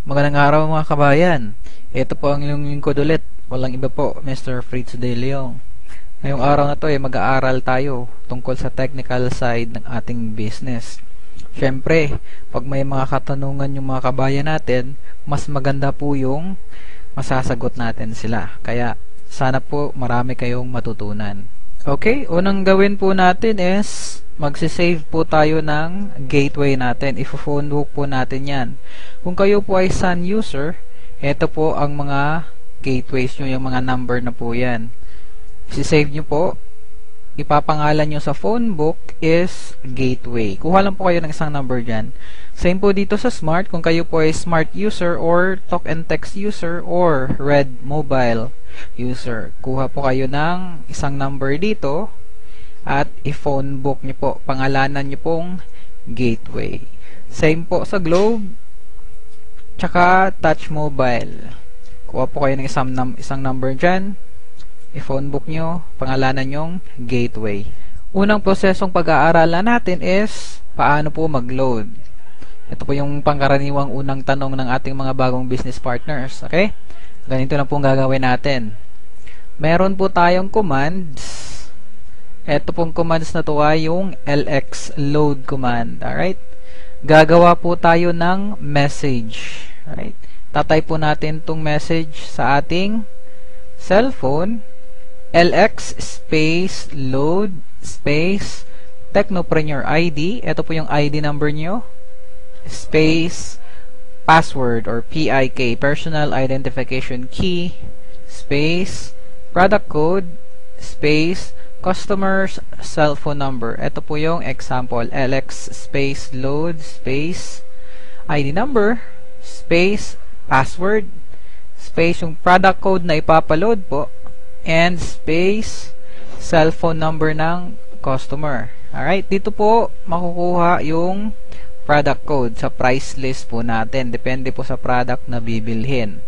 Magandang araw mga kabayan. Ito po ang inyong lingkod ulit. Walang iba po, Mr. Fritz De Leon. Ngayong araw na to mag-aaral tayo tungkol sa technical side ng ating business. Siyempre, pag may mga katanungan yung mga kabayan natin, mas maganda po yung masasagot natin sila. Kaya sana po marami kayong matutunan. Okay, unang gawin po natin is magsisave po tayo ng gateway natin. Ifo-phone book po natin yan. Kung kayo po ay Sun user, ito po ang mga gateways nyo, yung mga number na po yan. Isisave nyo po. Ipapangalan nyo sa phone book is gateway. Kuha lang po kayo ng isang number dyan. Same po dito sa smart. Kung kayo po ay smart user or talk and text user or red mobile user, kuha po kayo ng isang number dito at i-phone book nyo po. Pangalanan nyo pong gateway. Same po sa Globe tsaka touch mobile. Kuha po kayo ng isang number dyan. I-phone book nyo, pangalanan yung gateway. Unang prosesong pag-aaralan natin is paano po mag-load. Ito po yung pangkaraniwang unang tanong ng ating mga bagong business partners. Okay? Ganito na pong gagawin natin. Meron po tayong commands. Ito pong commands na to ay yung LX load command. Alright? Gagawa po tayo ng message. Alright? Tatay po natin tong message sa ating cellphone. LX space load space Technopreneur ID. Ito po yung ID number nyo. Space password or PIK, personal identification key, space product code, space customer's cell phone number. Ito po yung example. LX space load space ID number space password space yung product code na ipapaload po and space cellphone number ng customer. Alright, dito po makukuha yung product code sa price list po natin. Depende po sa product na bibilhin.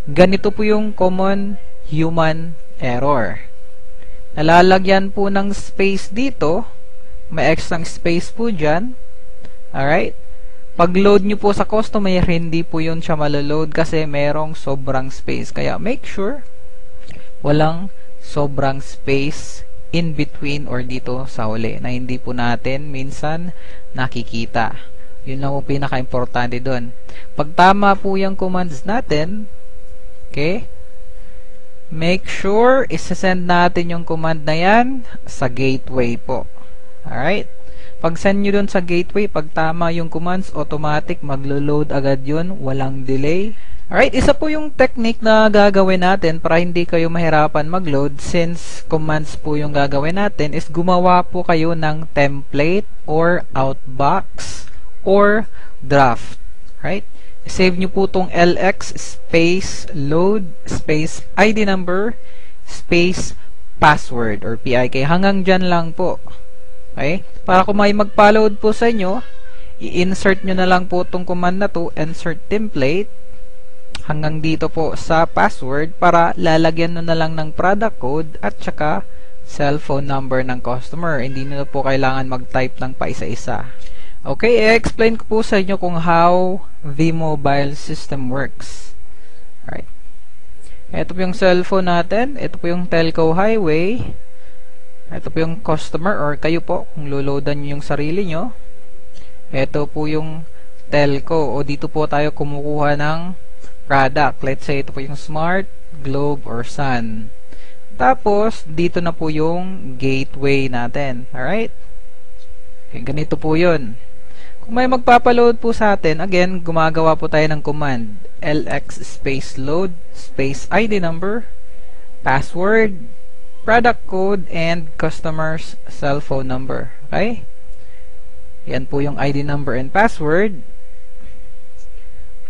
Ganito po yung common human error. Nalalagyan po ng space dito. May extra space po dyan. Alright. Pag load nyo po sa customer, hindi po yun siya maloload kasi merong sobrang space. Kaya make sure walang sobrang space in between or dito sa huli na hindi po natin minsan nakikita. Yun lang po pinaka-importante doon. Pag tama po yung commands natin, okay, make sure isasend natin yung command na yan sa gateway po. Alright? Pag send nyo doon sa gateway, pag tama yung commands, automatic maglo-load agad yun, walang delay. Alright, isa po yung technique na gagawin natin para hindi kayo mahirapan mag-load since commands po yung gagawin natin is gumawa po kayo ng template or outbox or draft. Right? Save nyo po tong LX space load space ID number space password or PIK. Hanggang dyan lang po. Okay? Para kung may magpa-load po sa inyo, i-insert nyo na lang po tong command na to, insert template hanggang dito po sa password para lalagyan nyo na lang ng product code at saka cellphone number ng customer. Hindi nyo po kailangan mag-type ng paisa-isa. Okay, i-explain ko po sa inyo kung how the mobile system works. Alright. Ito po yung cellphone natin. Ito po yung telco highway. Ito po yung customer or kayo po kung loloadan nyo yung sarili nyo. Ito po yung telco o dito po tayo kumukuha ng product. Let's say ito po yung Smart, Globe, or Sun. Tapos, dito na po yung gateway natin. Alright? Okay, ganito po yun. Kung may magpapaload po sa atin, again, gumagawa po tayo ng command. LX space load, space ID number, password, product code, and customer's cell phone number. Okay? Yan po yung ID number and password.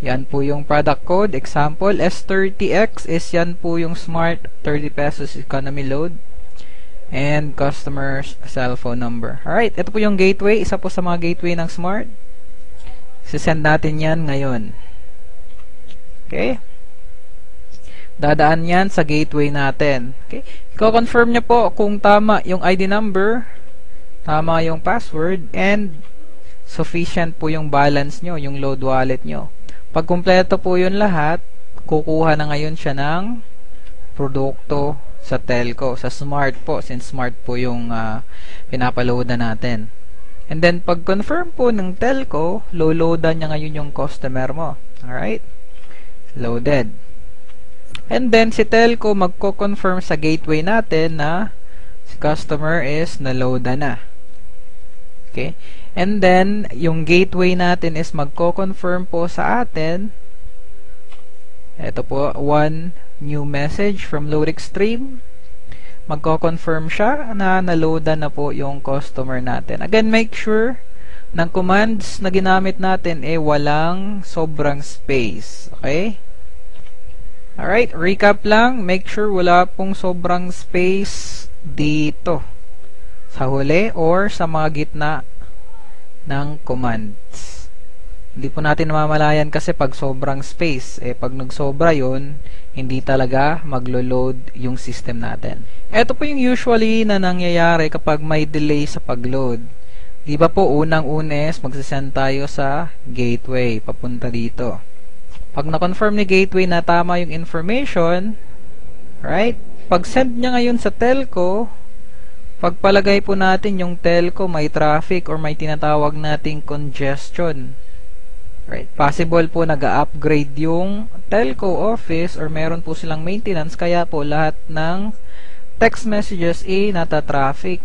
Yan po yung product code. Example, S30X is yan po yung Smart 30 pesos economy load. And customer's cell phone number. Alright, ito po yung gateway. Isa po sa mga gateway ng Smart. Sisend natin yan ngayon. Okay? Dadaan yan sa gateway natin. Okay? I-confirm nyo po kung tama yung ID number, tama yung password, and sufficient po yung balance nyo, yung load wallet nyo. Pag kumpleto po yun lahat, kukuha na ngayon siya ng produkto sa telco, sa smart po, since smart po yung pinapaload na natin. And then, pag confirm po ng telco, loadan niya ngayon yung customer mo. Alright? Loaded. And then, si telco magko-confirm sa gateway natin na si customer is na-loada na. Okay? And then, yung gateway natin is magko-confirm po sa atin. Ito po, one new message from LoadExtreme. Magko-confirm siya na na-loada na po yung customer natin. Again, make sure ng commands na ginamit natin walang sobrang space. Okay? Alright, recap lang. Make sure wala pong sobrang space dito sa huli or sa mga gitna ng commands. Hindi po natin namamalayan kasi pag sobrang space, pag nagsobra yun, hindi talaga maglo-load yung system natin. Ito po yung usually na nangyayari kapag may delay sa pag-load. Di ba po unang-una magsasend tayo sa gateway papunta dito. Pag na-confirm ni gateway na tama yung information, right? Pag send niya ngayon sa telco, pagpalagay po natin yung telco may traffic or may tinatawag nating congestion. Right? Possible po nag-upgrade yung telco office or meron po silang maintenance kaya po lahat ng text messages nata-traffic.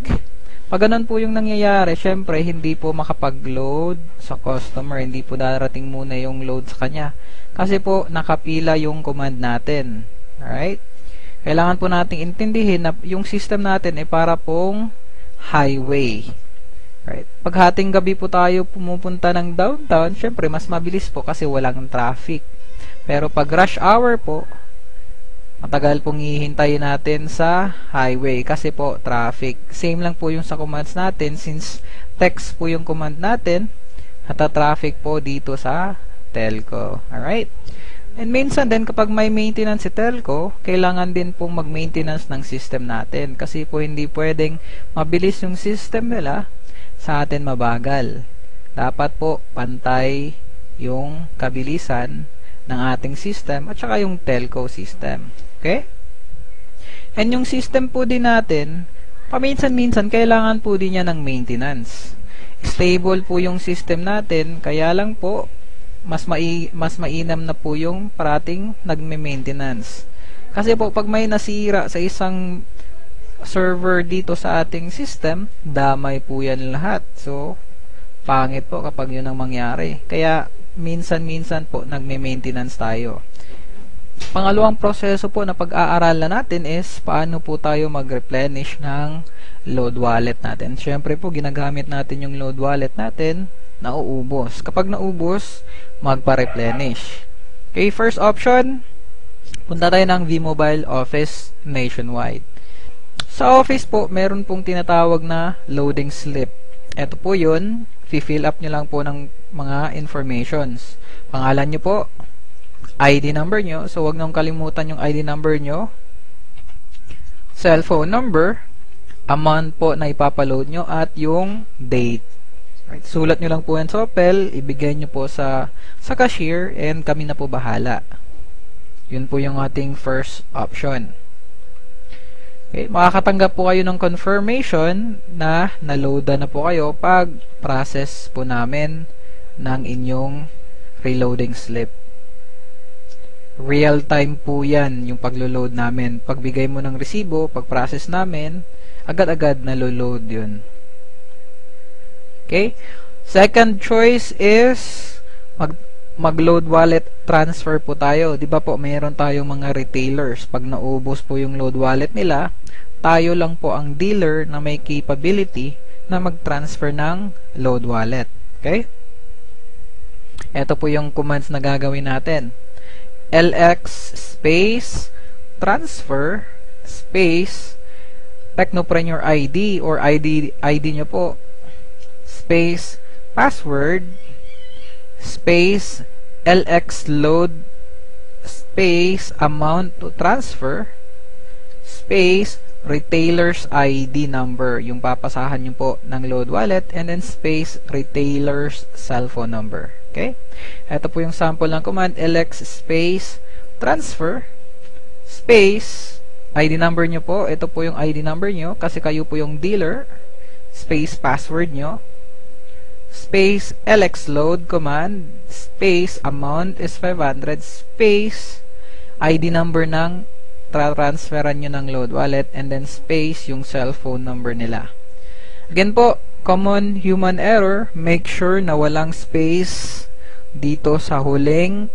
Pag ganun po yung nangyayari, syempre hindi po makapag-load sa customer, hindi po darating muna yung load sa kanya. Kasi po nakapila yung command natin. Alright? Kailangan po nating intindihin na yung system natin para pong highway. Right? Pag hating gabi po tayo pumupunta ng downtown, syempre mas mabilis po kasi walang traffic. Pero pag rush hour po, matagal pong hihintayin natin sa highway kasi po traffic. Same lang po yung sa commands natin since text po yung command natin, traffic po dito sa telco. Alright? And minsan din kapag may maintenance si telco, kailangan din pong mag-maintenance ng system natin kasi po hindi pwedeng mabilis yung system nila sa atin mabagal. Dapat po pantay yung kabilisan ng ating system at saka yung telco system. Okay? And yung system po din natin, paminsan-minsan kailangan po din niya ng maintenance. Stable po yung system natin, kaya lang po mas mainam na po yung parating nagme-maintenance. Kasi po pag may nasira sa isang server dito sa ating system, damay po yan lahat. So, pangit po kapag yun ang mangyari. Kaya, minsan-minsan po nagme-maintenance tayo. Pangalawang proseso po na pag-aaralan natin is paano po tayo mag-replenish ng load wallet natin. Siyempre po, ginagamit natin yung load wallet natin, nauubos. Kapag naubos, magpa-replenish. Okay, first option, punta tayo ng V-Mobile Office nationwide. Sa Office po, meron pong tinatawag na loading slip. Ito po yun, fill up nyo lang po ng mga informations. Pangalan nyo po, ID number nyo, so wag nang kalimutan yung ID number nyo, cellphone number, amount po na ipapaload nyo, at yung date. Right. Sulat nyo lang po yan sa Opel, ibigay nyo po sa cashier, and kami na po bahala. Yun po yung ating first option. Okay, makakatanggap po kayo ng confirmation na naloada na po kayo pag process po namin ng inyong reloading slip. Real time po yan yung paglo-load namin. Pagbigay mo ng resibo, pag-process namin, agad-agad nalo-load yun. Okay? Second choice is mag-load wallet transfer po tayo. 'Di ba po, mayroon tayong mga retailers. Pag naubos po yung load wallet nila, tayo lang po ang dealer na may capability na mag-transfer ng load wallet. Okay? Ito po yung commands na gagawin natin. LX space transfer space Technopreneur ID or ID nyo po space password space LX load space amount to transfer space retailer's ID number, yung papasahan nyo po ng load wallet, and then space retailer's cellphone number. Okay? Ito po yung sample ng command, lx space transfer space ID number nyo po. Ito po yung ID number nyo kasi kayo po yung dealer. Space password nyo. Space lx load command space amount is 500 space ID number ng transferan nyo ng load wallet and then space yung cellphone number nila. Again po, common human error, make sure na walang space dito sa huling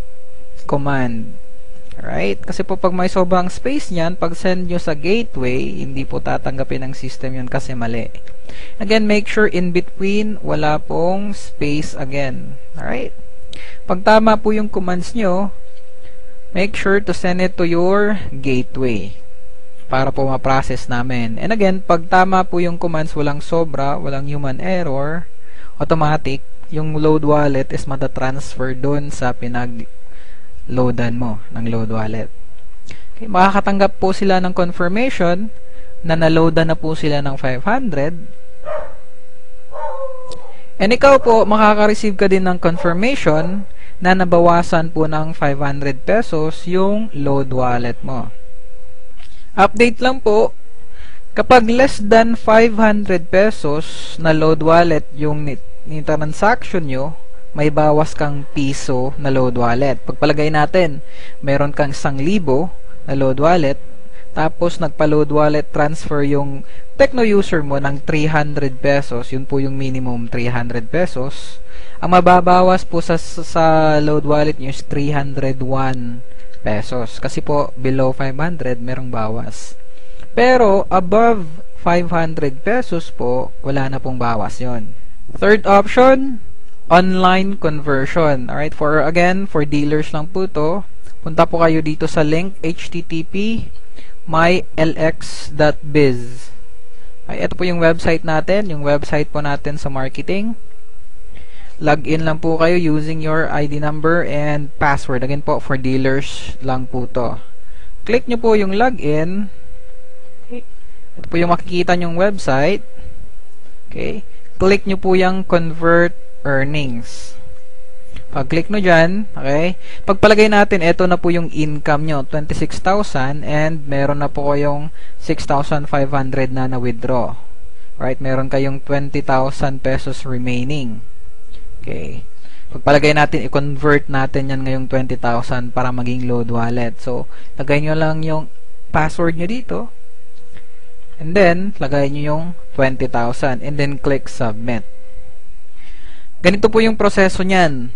command. Alright? Kasi po pag may sobrang space niyan, pag send nyo sa gateway, hindi po tatanggapin ng system yun kasi mali. Again, make sure in between, wala pong space again. Alright? Pag tama po yung commands nyo, make sure to send it to your gateway para po ma-process namin. And again, pag tama po yung commands, walang sobra, walang human error, automatic, yung load wallet is matatransfer doon sa pinag-loadan mo ng load wallet. Okay, makakatanggap po sila ng confirmation na naloadan na po sila ng 500. And ikaw po, makaka-receive ka din ng confirmation na nabawasan po ng 500 pesos yung load wallet mo. Update lang po, kapag less than 500 pesos na load wallet yung transaction nyo, may bawas kang piso na load wallet. Pagpalagay natin, meron kang 1,000 na load wallet, tapos nagpa-load wallet transfer yung Tecno user mo ng 300 pesos, yun po yung minimum 300 pesos. Ang mababawas po sa load wallet nyo is 301 pesos. Kasi po, below 500, merong bawas. Pero, above 500 pesos po, wala na pong bawas yon. Third option, online conversion. Alright, for dealers lang po to. Punta po kayo dito sa link, http mylx.biz. Ay, ito po yung website natin, yung website po natin sa marketing. Login lang po kayo using your ID number and password. Again po, for dealers lang po to. Click nyo po yung login. Okay. Ito po yung makikita nyong website. Okay. Click nyo po yung convert earnings. Pag-click nyo dyan, okay, pagpalagay natin, ito na po yung income nyo, 26,000, and meron na po kayong 6,500 na na-withdraw. Right, meron kayong 20,000 pesos remaining. Okay. Pagpalagay natin, i-convert natin yan ngayong 20,000 para maging load wallet. So, lagay nyo lang yung password nyo dito, and then, lagay nyo yung 20,000, and then click submit. Ganito po yung proseso nyan.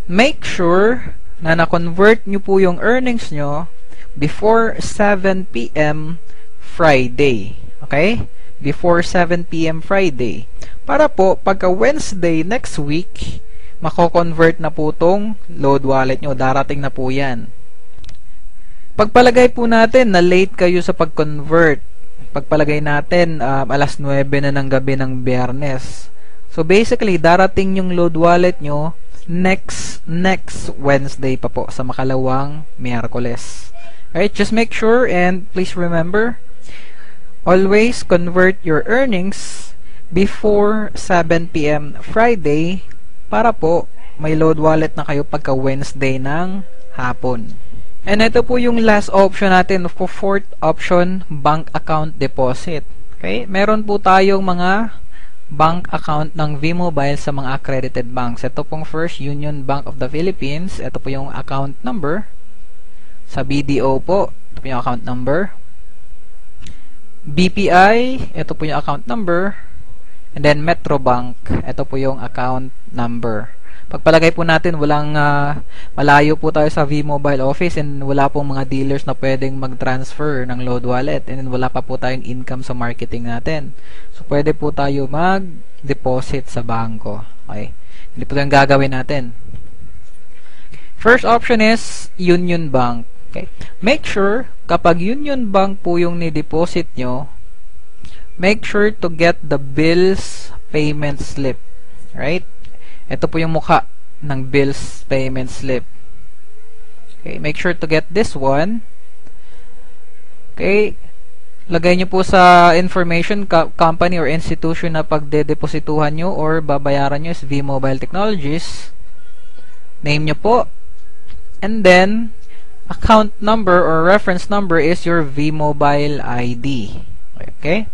Make sure na na-convert nyo po yung earnings nyo before 7 p.m. Friday. Okay? Before 7 p.m. Friday. Para po, pagka Wednesday next week, mako-convert na po tong load wallet nyo. Darating na po yan. Pagpalagay po natin na late kayo sa pag-convert. Pagpalagay natin, alas 9 na ng gabi ng Biyernes. So, basically, darating yung load wallet nyo next Wednesday pa po sa makalawang Miyerkules. Alright, just make sure and please remember, always convert your earnings before 7 p.m. Friday para po may load wallet na kayo pagka Wednesday ng hapon. And ito po yung last option natin for fourth option, bank account deposit. Okay, meron po tayong mga bank account ng V-Mobile sa mga accredited banks. Ito pong First Union Bank of the Philippines. Ito po yung account number. Sa BDO po, ito po yung account number. BPI, ito po yung account number. And then Metrobank, ito po yung account number. Pagpalagay po natin, walang malayo po tayo sa V-Mobile office and wala pong mga dealers na pwedeng mag-transfer ng load wallet and then wala pa po tayong income sa marketing natin. So, pwede po tayo mag-deposit sa bangko. Okay? Hindi po yung gagawin natin. First option is Union Bank. Okay? Make sure, kapag Union Bank po yung ni-deposit nyo, make sure to get the bills payment slip. Right? Ito po yung mukha ng bills payment slip. Okay, make sure to get this one. Okay, lagay nyo po sa information company or institution na pagdedeposituhan nyo or babayaran nyo is V-Mobile Technologies. name nyo po, and then account number or reference number is your vMobile ID. Okay?